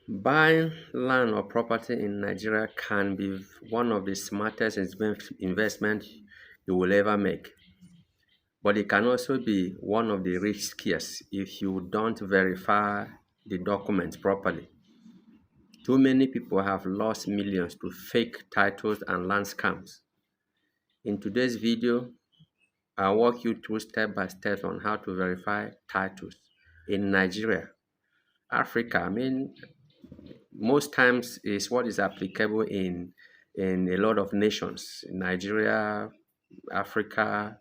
Buying land or property in Nigeria can be one of the smartest investment you will ever make, but it can also be one of the riskiest if you don't verify the documents properly. Too many people have lost millions to fake titles and land scams. In today's video, I'll walk you through step by step on how to verify titles in Nigeria. Africa, most times is what is applicable in a lot of nations. Nigeria, Africa,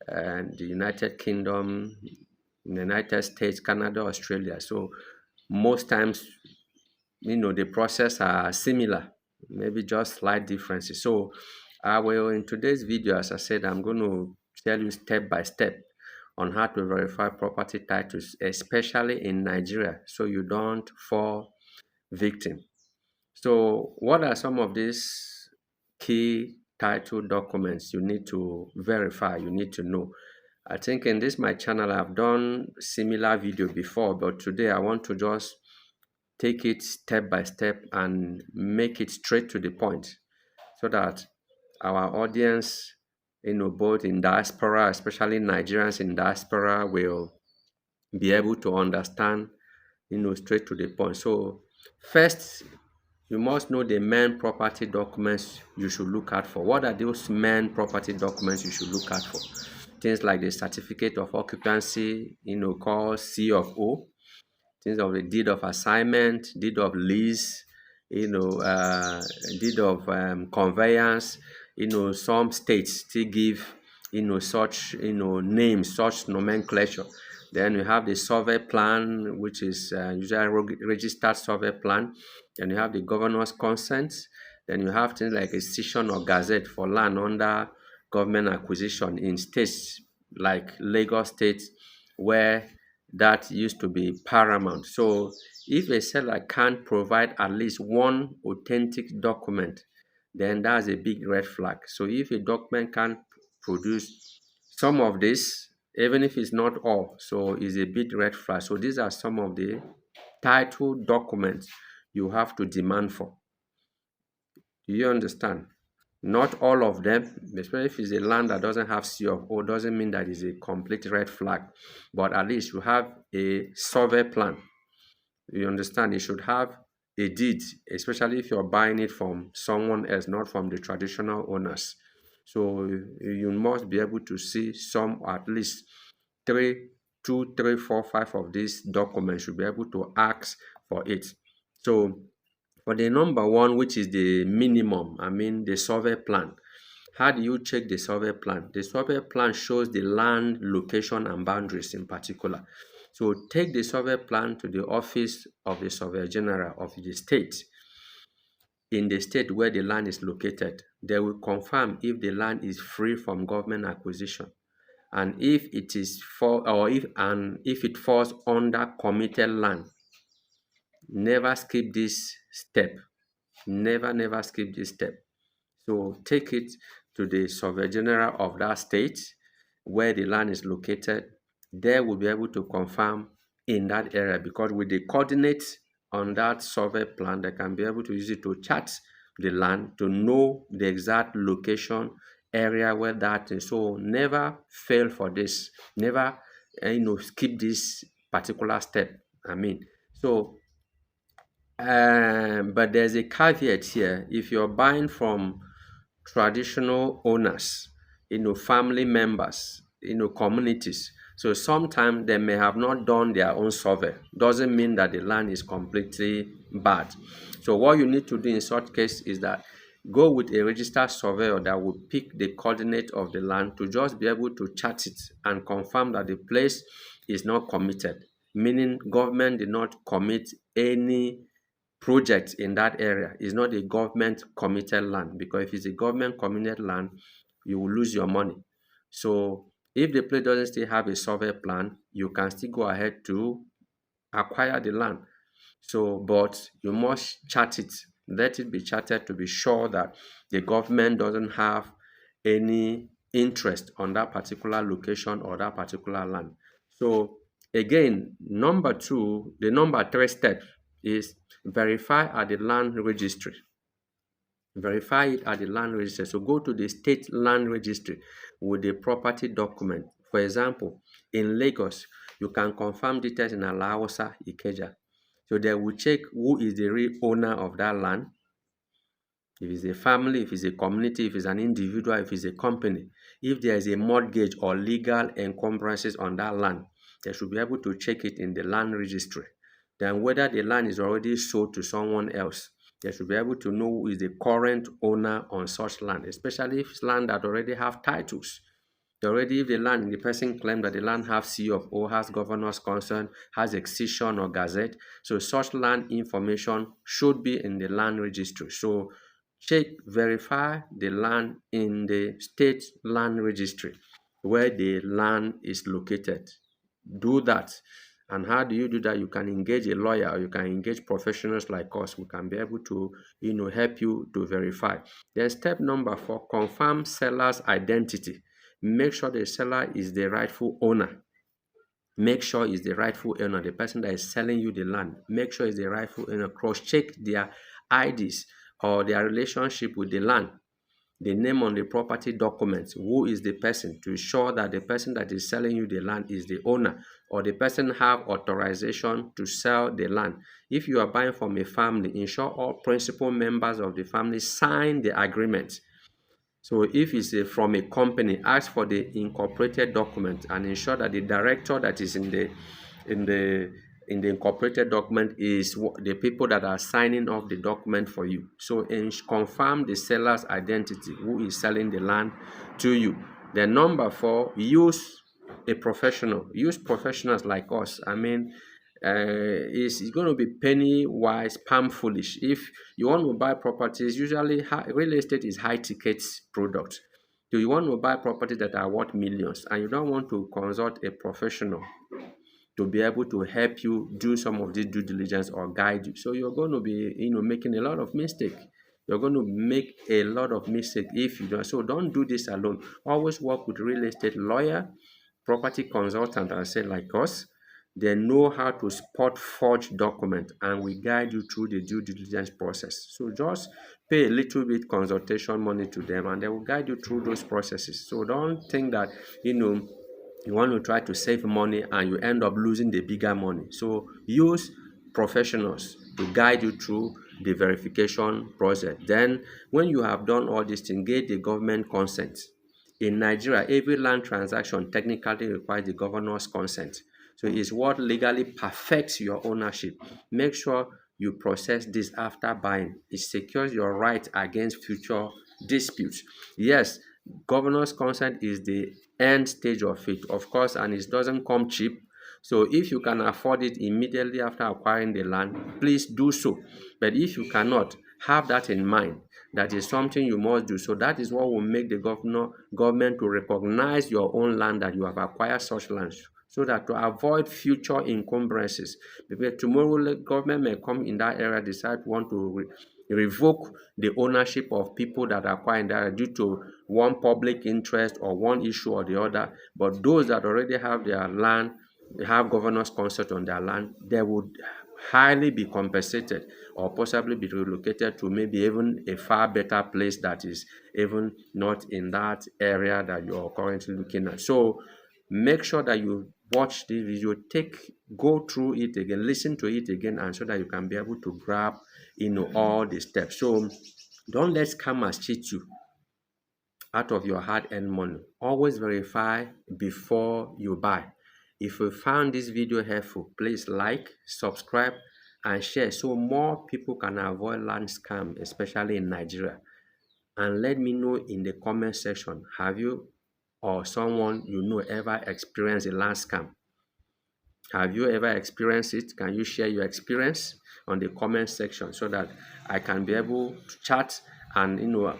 and the United Kingdom, the United States, Canada, Australia. So most times, the process are similar, maybe just slight differences. So I will, in today's video, as I said, I'm going to tell you step by step on how to verify property titles, especially in Nigeria, so you don't fall victim. So what are some of these key title documents you need to verify, you need to know? I think in this my channel, I've done similar video before, but today I want to just take it step by step and make it straight to the point so that our audience, both in diaspora, especially Nigerians in diaspora, will be able to understand, straight to the point. So first, you must know the main property documents you should look out for. What are those main property documents you should look out for? Things like the certificate of occupancy, called C of O, things of the deed of assignment, deed of lease, deed of conveyance. Some states still give, such, names, such nomenclature. Then you have the survey plan, which is usually registered survey plan. Then you have the governor's consent. Then you have things like a session or gazette for land under government acquisition in states like Lagos State, where that used to be paramount. So if a seller can't provide at least one authentic document, then that's a big red flag. So if a document can't produce some of this, even if it's not all, so it's a big red flag. So these are some of the title documents you have to demand for. Do you understand? Not all of them, especially if it's a land that doesn't have C of O, doesn't mean that it's a complete red flag. But at least you have a survey plan. You understand? You should have a deed, especially if you're buying it from someone else, not from the traditional owners. So you must be able to see some, at least three, two, three, four, five of these documents. Should be able to ask for it. So for the number one, which is the minimum, the survey plan. How do you check the survey plan? The survey plan shows the land location and boundaries in particular. So take the survey plan to the office of the Surveyor General of the state. In the state where the land is located, they will confirm if the land is free from government acquisition, and if it falls under committed land. Never skip this step. Never skip this step. So take it to the Surveyor General of that state where the land is located. They will be able to confirm in that area, because with the coordinates on that survey plan, they can be able to use it to chart the land to know the exact location area where that is. So never fail for this. Never skip this particular step. So but there's a caveat here. If you're buying from traditional owners, family members, communities, so sometimes they may have not done their own survey. Doesn't mean that the land is completely bad. So what you need to do in such case is that go with a registered surveyor that will pick the coordinate of the land to just be able to chart it and confirm that the place is not committed, meaning government did not commit any project in that area. Is not a government committed land, because if it's a government committed land, you will lose your money. So if the place doesn't still have a survey plan, you can still go ahead to acquire the land. So, but you must chart it. Let it be charted to be sure that the government doesn't have any interest on that particular location or that particular land. So again, number two, the number three step is verify at the land registry. Verify it at the land registry. So go to the state land registry with the property document. For example, in Lagos, you can confirm details in Alausa, Ikeja. So they will check who is the real owner of that land. If it's a family, if it's a community, if it's an individual, if it's a company, if there is a mortgage or legal encumbrances on that land, they should be able to check it in the land registry. Then whether the land is already sold to someone else, they should be able to know who is the current owner on such land, especially if it's land that already have titles. Already, if the land, the person claims that the land has C of O, has governor's consent, has excision or gazette, so such land information should be in the land registry. So check, verify the land in the state land registry where the land is located. Do that. And how do you do that? You can engage a lawyer or you can engage professionals like us. We can be able to, help you to verify. Then step number 4, confirm seller's identity. Make sure the seller is the rightful owner. Make sure it's the rightful owner, the person that is selling you the land. Make sure it's the rightful owner. Cross-check their IDs or their relationship with the land. The name on the property documents, who is the person, to ensure that the person that is selling you the land is the owner or the person have authorization to sell the land. If you are buying from a family, ensure all principal members of the family sign the agreement. So if it's from a company, ask for the incorporated document and ensure that the director that is in the incorporated document is the people that are signing off the document for you. So confirm the seller's identity, who is selling the land to you. Then number 4, use a professional. Use professionals like us. I mean, it's going to be penny wise, palm foolish. If you want to buy properties, usually real estate is high ticket product. So you want to buy properties that are worth millions, and you don't want to consult a professional to be able to help you do some of this due diligence or guide you. So you're going to be, making a lot of mistakes. You're going to make a lot of mistakes if you don't. So don't do this alone. Always work with real estate lawyer, property consultant, and say like us. They know how to spot forged document and we guide you through the due diligence process. So just pay a little bit consultation money to them and they will guide you through those processes. So don't think that, you want to try to save money and you end up losing the bigger money. So use professionals to guide you through the verification process. Then when you have done all this thing, get the government consent. In Nigeria, every land transaction technically requires the governor's consent. So it's what legally perfects your ownership. Make sure you process this after buying. It secures your right against future disputes. Yes, governor's consent is the end stage of it, of course, and it doesn't come cheap. So if you can afford it immediately after acquiring the land, please do so. But if you cannot, have that in mind. That is something you must do. So that is what will make the government to recognize your own land, that you have acquired such land, so that to avoid future encumbrances. Because tomorrow the government may come in that area, decide want to revoke the ownership of people that acquire in that area due to one public interest or one issue or the other. But those that already have their land, they have governor's consent on their land, they would highly be compensated or possibly be relocated to maybe even a far better place that is even not in that area that you are currently looking at. So make sure that you watch this video, go through it again, listen to it again, and so that you can be able to grab all the steps. So don't let scammers cheat you out of your hard-earned money. Always verify before you buy. If you found this video helpful, please like, subscribe, and share so more people can avoid land scam, especially in Nigeria. And let me know in the comment section, have you or someone you know ever experienced a land scam? Have you ever experienced it? Can you share your experience on the comment section so that I can be able to chat and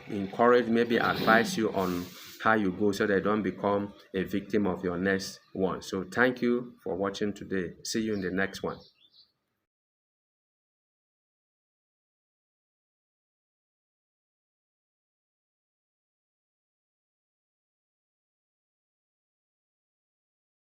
encourage, maybe advise you on how you go so that you don't become a victim of your next one. So thank you for watching today. See you in the next one.